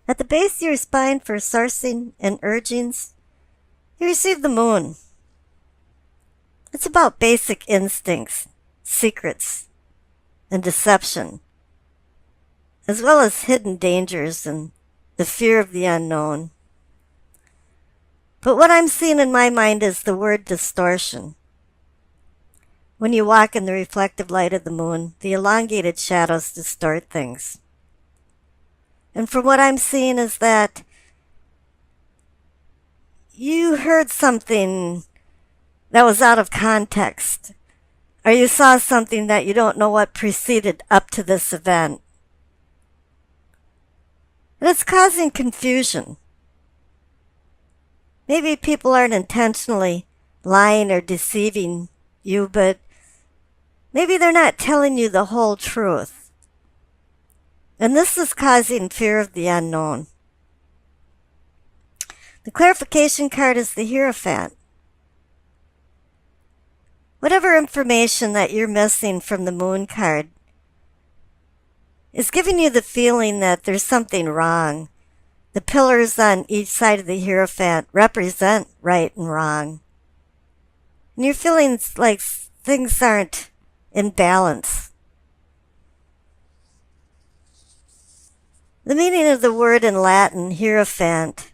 At the base of your spine for sourcing and urgings, you receive the moon. It's about basic instincts, secrets, and deception, as well as hidden dangers and the fear of the unknown. But what I'm seeing in my mind is the word distortion. When you walk in the reflective light of the moon, the elongated shadows distort things. And from what I'm seeing is that you heard something that was out of context, or you saw something that you don't know what preceded up to this event. And it's causing confusion. Maybe people aren't intentionally lying or deceiving you, but maybe they're not telling you the whole truth. And this is causing fear of the unknown. The clarification card is the Hierophant. Whatever information that you're missing from the moon card is giving you the feeling that there's something wrong. The pillars on each side of the Hierophant represent right and wrong. And you're feeling like things aren't in balance. The meaning of the word in Latin, Hierophant,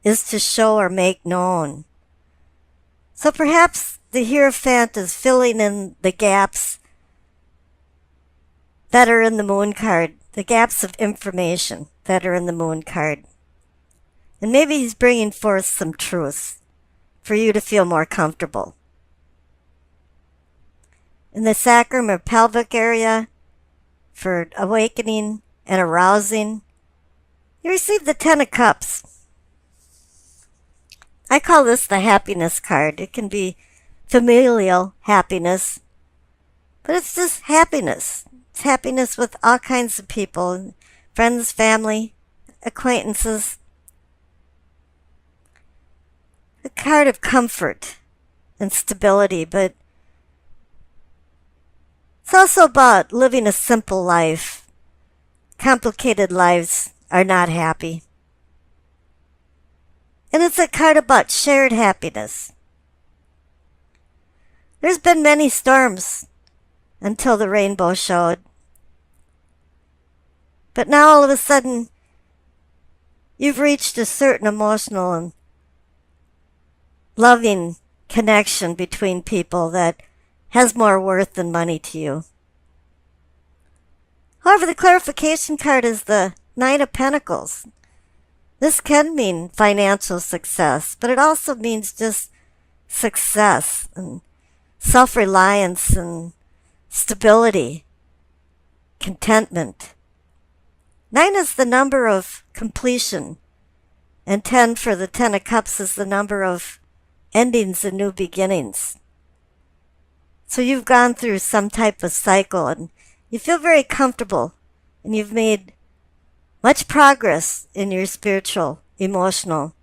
is to show or make known. So perhaps the Hierophant is filling in the gaps that are in the moon card, the gaps of information that are in the moon card. And maybe he's bringing forth some truths for you to feel more comfortable. In the sacrum or pelvic area, for awakening and arousing, you receive the Ten of Cups. I call this the happiness card. It can be familial happiness, but it's just happiness. It's happiness with all kinds of people, friends, family, acquaintances. A card of comfort and stability, but it's also about living a simple life. Complicated lives are not happy. And it's a card about shared happiness. There's been many storms until the rainbow showed. But now all of a sudden, you've reached a certain emotional and loving connection between people that has more worth than money to you. However, the clarification card is the Nine of Pentacles. This can mean financial success, but it also means just success and self-reliance and stability, contentment. 9 is the number of completion, and 10 for the Ten of Cups is the number of endings and new beginnings. So you've gone through some type of cycle and you feel very comfortable, and you've made much progress in your spiritual, emotional,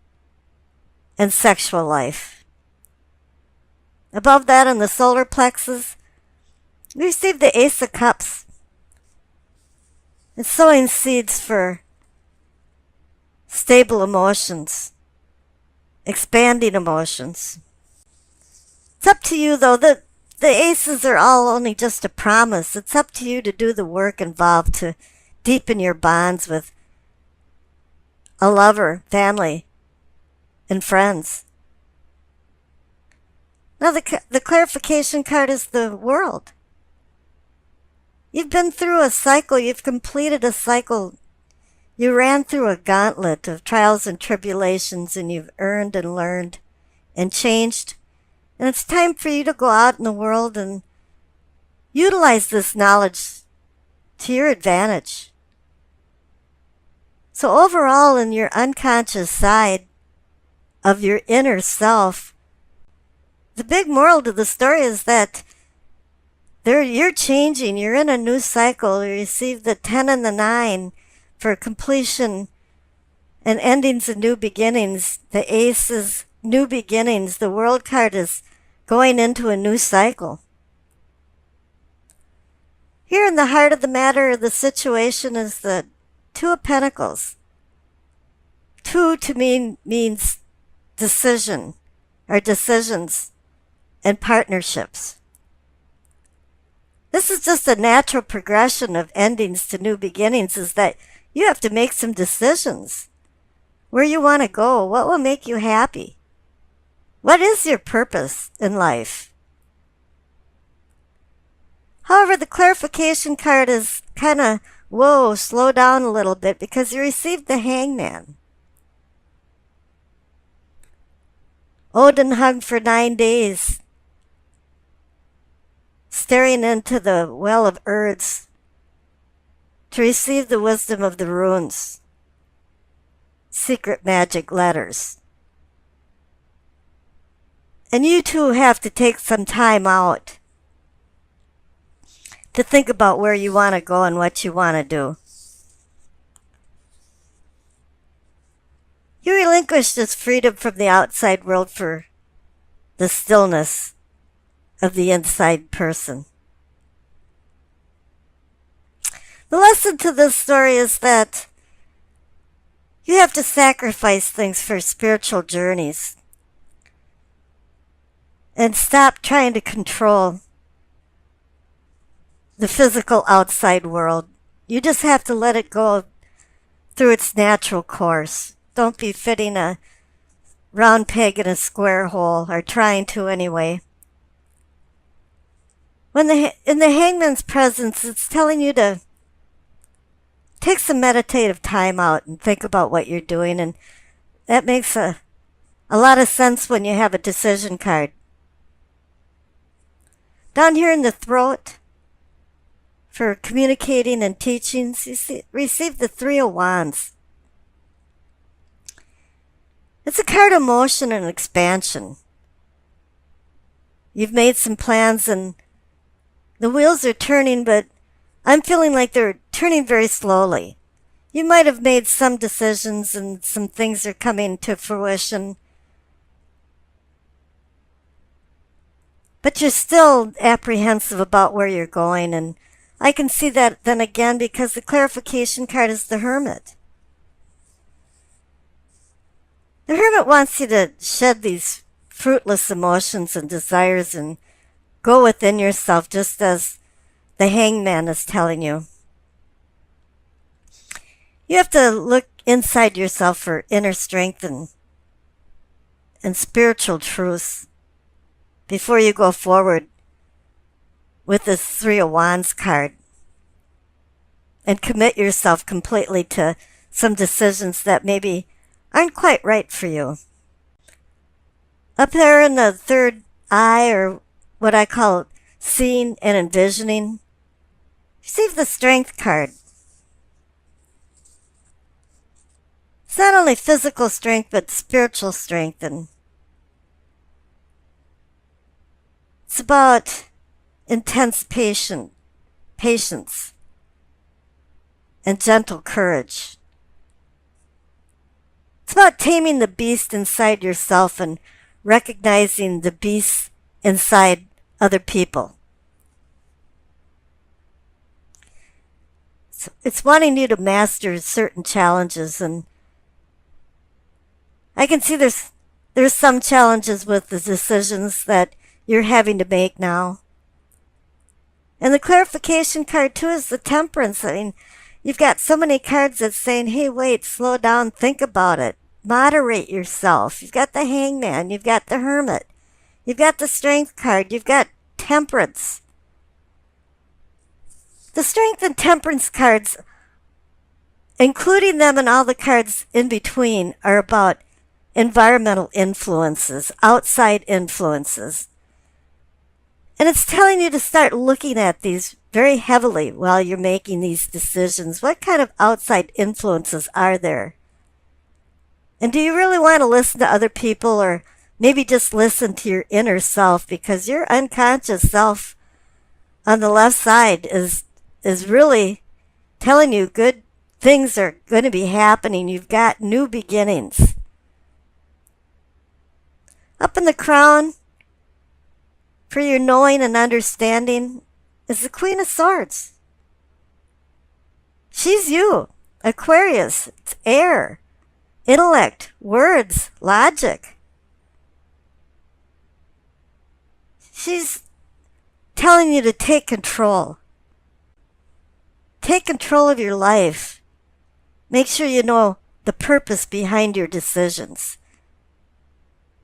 and sexual life. Above that, in the solar plexus, we receive the Ace of Cups. It's sowing seeds for stable emotions, expanding emotions. It's up to you, though. The aces are all only just a promise. It's up to you to do the work involved to deepen your bonds with a lover, family, and friends. Now the clarification card is the World. You've been through a cycle. You've completed a cycle. You ran through a gauntlet of trials and tribulations, and you've earned and learned and changed. And it's time for you to go out in the world and utilize this knowledge to your advantage. So overall, in your unconscious side of your inner self, the big moral to the story is that you're changing. You're in a new cycle. You receive the 10 and the 9 for completion and endings and new beginnings. The Ace is new beginnings. The World card is going into a new cycle. Here in the heart of the matter, the situation is the Two of Pentacles. 2 to me means decision or decisions and partnerships. This is just a natural progression of endings to new beginnings, is that you have to make some decisions. Where you want to go, what will make you happy? What is your purpose in life? However, the clarification card is kind of, whoa, slow down a little bit, because you received the Hangman. Odin hung for 9 days, staring into the well of Urds to receive the wisdom of the runes, secret magic letters. And you too have to take some time out to think about where you want to go and what you want to do. You relinquish this freedom from the outside world for the stillness of the inside person. The lesson to this story is that you have to sacrifice things for spiritual journeys and stop trying to control the physical outside world. You just have to let it go through its natural course. Don't be fitting a round peg in a square hole, or trying to anyway. In the Hangman's presence, it's telling you to take some meditative time out and think about what you're doing, and that makes a lot of sense when you have a decision card. Down here in the throat, for communicating and teachings, you receive the 3 of Wands. It's a card of motion and expansion. You've made some plans and the wheels are turning, but I'm feeling like they're turning very slowly. You might have made some decisions and some things are coming to fruition, but you're still apprehensive about where you're going. And I can see that then again, because the clarification card is the Hermit. The Hermit wants you to shed these fruitless emotions and desires and go within yourself, just as the Hangman is telling you. You have to look inside yourself for inner strength and spiritual truths before you go forward with this 3 of Wands card, and commit yourself completely to some decisions that maybe aren't quite right for you. Up there in the third eye, or what I call seeing and envisioning, receive the Strength card. It's not only physical strength, but spiritual strength, and it's about intense patience and gentle courage. It's about taming the beast inside yourself and recognizing the beast inside other people. So it's wanting you to master certain challenges, and I can see there's some challenges with the decisions that you're having to make now. And the clarification card too is the Temperance. I mean, you've got so many cards that's saying, hey, wait, slow down, think about it, moderate yourself. You've got the Hangman, you've got the Hermit, you've got the Strength card, you've got Temperance. The Strength and Temperance cards, including them and all the cards in between, are about environmental influences, outside influences. And it's telling you to start looking at these very heavily while you're making these decisions. What kind of outside influences are there? And do you really want to listen to other people, or maybe just listen to your inner self? Because your unconscious self on the left side is really telling you good things are going to be happening. You've got new beginnings. Up in the crown, for your knowing and understanding, is the Queen of Swords. She's you, Aquarius. It's air. intellect, words, logic. She's telling you to take control. Take control of your life. Make sure you know the purpose behind your decisions.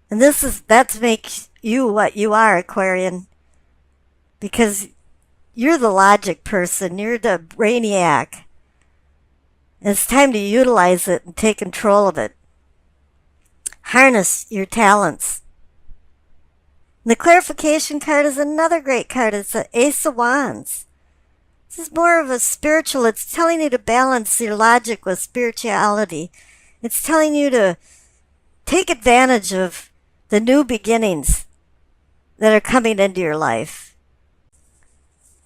And that makes you what you are, Aquarian. Because you're the logic person. You're the brainiac. And it's time to utilize it and take control of it. Harness your talents. And the clarification card is another great card. It's the Ace of Wands. This is more of a spiritual. It's telling you to balance your logic with spirituality. It's telling you to take advantage of the new beginnings that are coming into your life.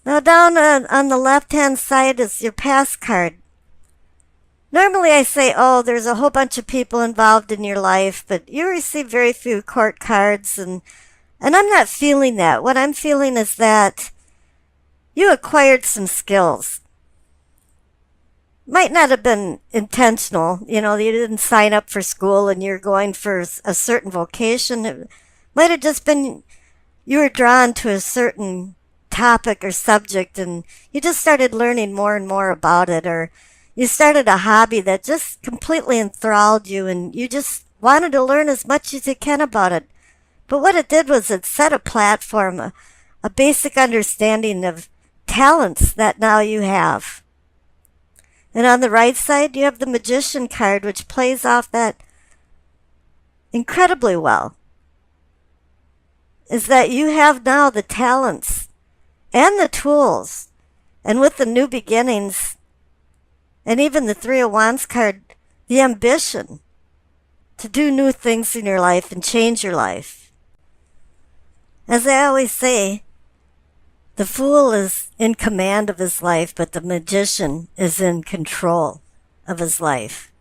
Now down on the left-hand side is your past card. Normally I say, oh, there's a whole bunch of people involved in your life, but you receive very few court cards, and I'm not feeling that. What I'm feeling is that you acquired some skills. Might not have been intentional. You didn't sign up for school and you're going for a certain vocation. It might have just been you were drawn to a certain topic or subject and you just started learning more and more about it, or you started a hobby that just completely enthralled you and you just wanted to learn as much as you can about it. But what it did was it set a platform, a basic understanding of talents that now you have. And on the right side, you have the Magician card, which plays off that incredibly well. Is that you have now the talents and the tools, and with the new beginnings, and even the Three of Wands card, the ambition to do new things in your life and change your life. As I always say, the fool is in command of his life, but the magician is in control of his life.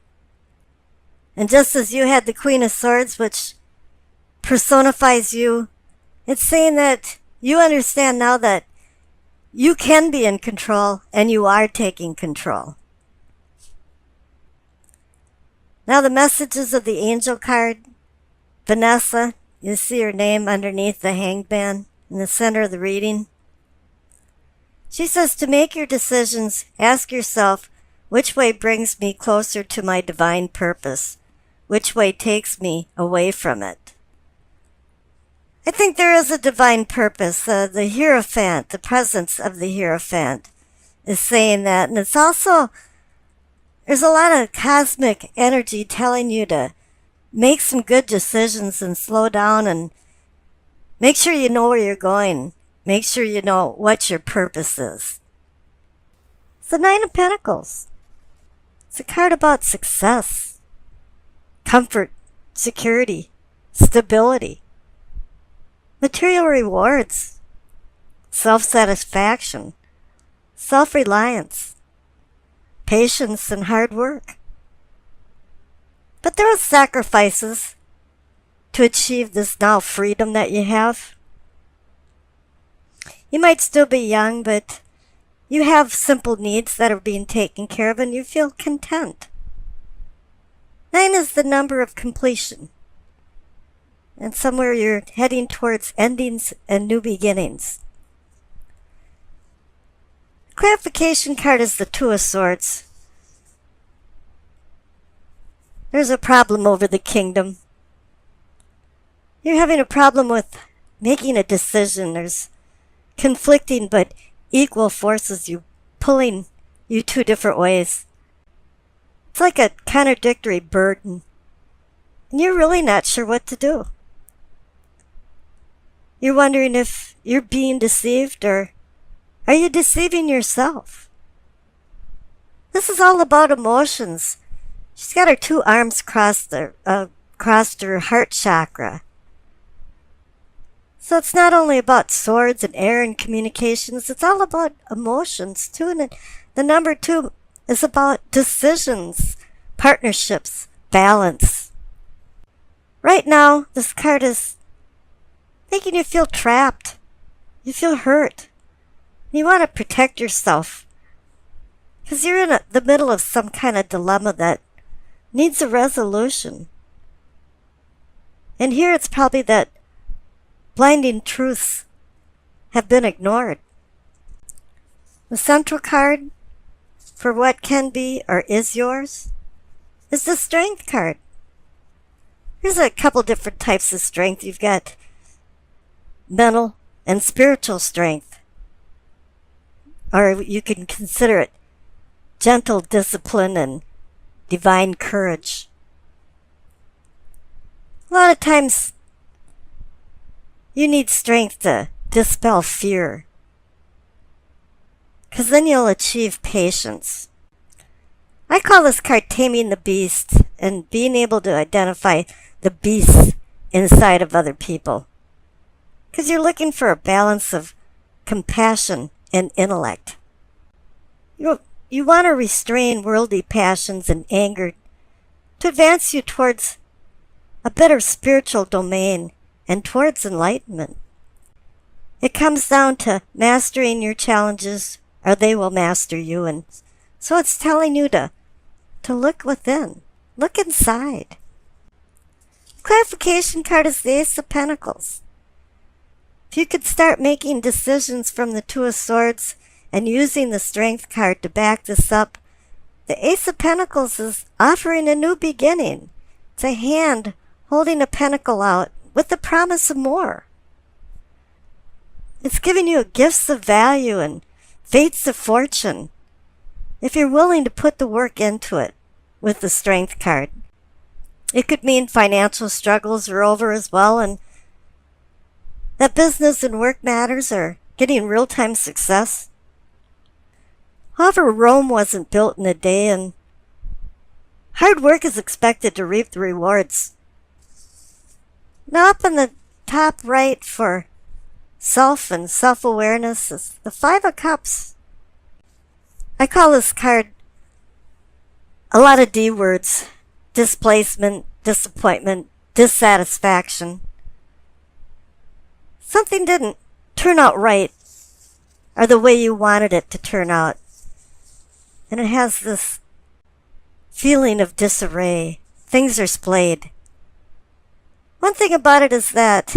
And just as you had the Queen of Swords, which personifies you, it's saying that you understand now that you can be in control and you are taking control. Now the messages of the Angel card. Vanessa, you see her name underneath the Hanged Man in the center of the reading. She says to make your decisions, ask yourself, which way brings me closer to my divine purpose? Which way takes me away from it? I think there is a divine purpose. The Hierophant, the presence of the Hierophant is saying that. And it's also, there's a lot of cosmic energy telling you to make some good decisions and slow down and make sure you know where you're going. Make sure you know what your purpose is. It's the Nine of Pentacles. It's a card about success, comfort, security, stability, material rewards, self-satisfaction, self-reliance, patience, and hard work. But there are sacrifices to achieve this now freedom that you have. You might still be young, but you have simple needs that are being taken care of and you feel content. 9 is the number of completion. And somewhere you're heading towards endings and new beginnings. Clarification card is the Two of Swords. There's a problem over the kingdom. You're having a problem with making a decision. There's conflicting but equal forces pulling you two different ways. It's like a contradictory burden. And you're really not sure what to do. You're wondering if you're being deceived, or are you deceiving yourself? This is all about emotions. She's got her two arms crossed her heart chakra. So it's not only about swords and air and communications, it's all about emotions too. And the number 2 is about decisions, partnerships, balance. Right now, this card is making you feel trapped. You feel hurt. You want to protect yourself because you're in the middle of some kind of dilemma that needs a resolution. And here it's probably that blinding truths have been ignored. The central card for what can be or is yours is the Strength card. Here's a couple different types of strength. You've got mental and spiritual strength, or you can consider it gentle discipline and divine courage. A lot of times you need strength to dispel fear, because then you'll achieve patience. I call this card taming the beast and being able to identify the beasts inside of other people, because you're looking for a balance of compassion and intellect. You want to restrain worldly passions and anger to advance you towards a better spiritual domain and towards enlightenment. It comes down to mastering your challenges or they will master you. And so it's telling you to look within, look inside. Clarification card is the Ace of Pentacles. If you could start making decisions from the Two of Swords and using the Strength card to back this up, the Ace of Pentacles is offering a new beginning. It's a hand holding a pentacle out with the promise of more. It's giving you gifts of value and fates of fortune if you're willing to put the work into it with the Strength card. It could mean financial struggles are over as well, and that business and work matters are getting real-time success. However, Rome wasn't built in a day, and hard work is expected to reap the rewards. Now up in the top right for self and self-awareness is the Five of Cups. I call this card a lot of D words: displacement, disappointment, dissatisfaction. Something didn't turn out right or the way you wanted it to turn out. And it has this feeling of disarray. Things are splayed. One thing about it is that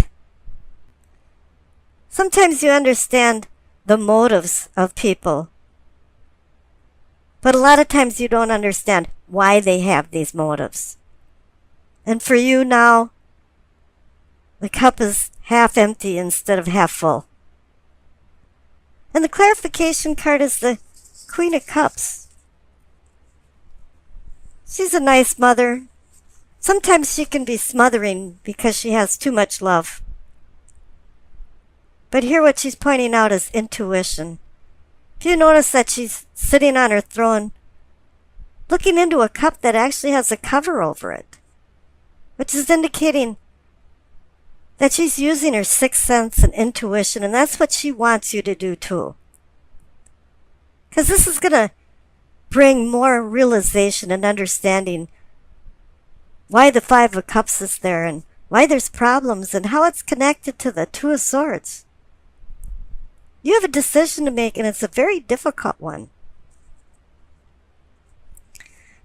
sometimes you understand the motives of people, but a lot of times you don't understand why they have these motives. And for you now, the cup is half empty instead of half full. And the clarification card is the Queen of Cups. She's a nice mother. Sometimes she can be smothering because she has too much love. But here what she's pointing out is intuition. If you notice that she's sitting on her throne, looking into a cup that actually has a cover over it, which is indicating that she's using her sixth sense and intuition, and that's what she wants you to do too. Because this is going to bring more realization and understanding why the Five of Cups is there and why there's problems and how it's connected to the Two of Swords. You have a decision to make, and it's a very difficult one.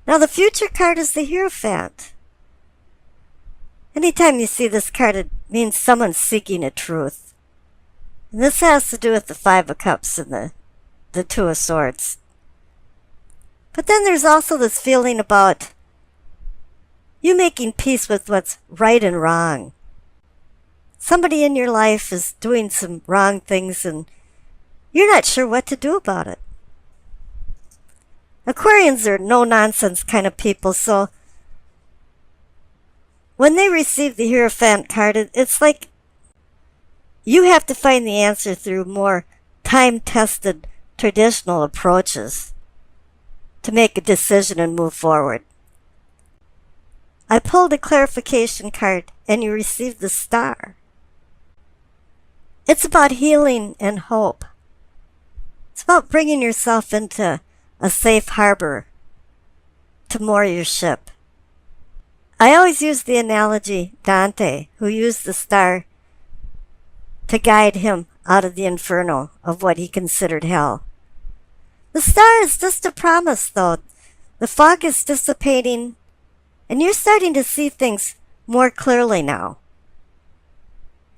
Now the Future card is the Hierophant. Anytime you see this card, it means someone's seeking a truth. And this has to do with the Five of Cups and the Two of Swords. But then there's also this feeling about you making peace with what's right and wrong. Somebody in your life is doing some wrong things and you're not sure what to do about it. Aquarians are no-nonsense kind of people, so when they receive the Hierophant card, it's like you have to find the answer through more time-tested traditional approaches to make a decision and move forward. I pulled a clarification card and you received the Star. It's about healing and hope. It's about bringing yourself into a safe harbor to moor your ship. I always use the analogy Dante, who used the star to guide him out of the inferno of what he considered hell. The star is just a promise, though. The fog is dissipating And you're starting to see things more clearly now.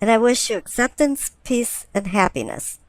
And I wish you acceptance, peace, and happiness.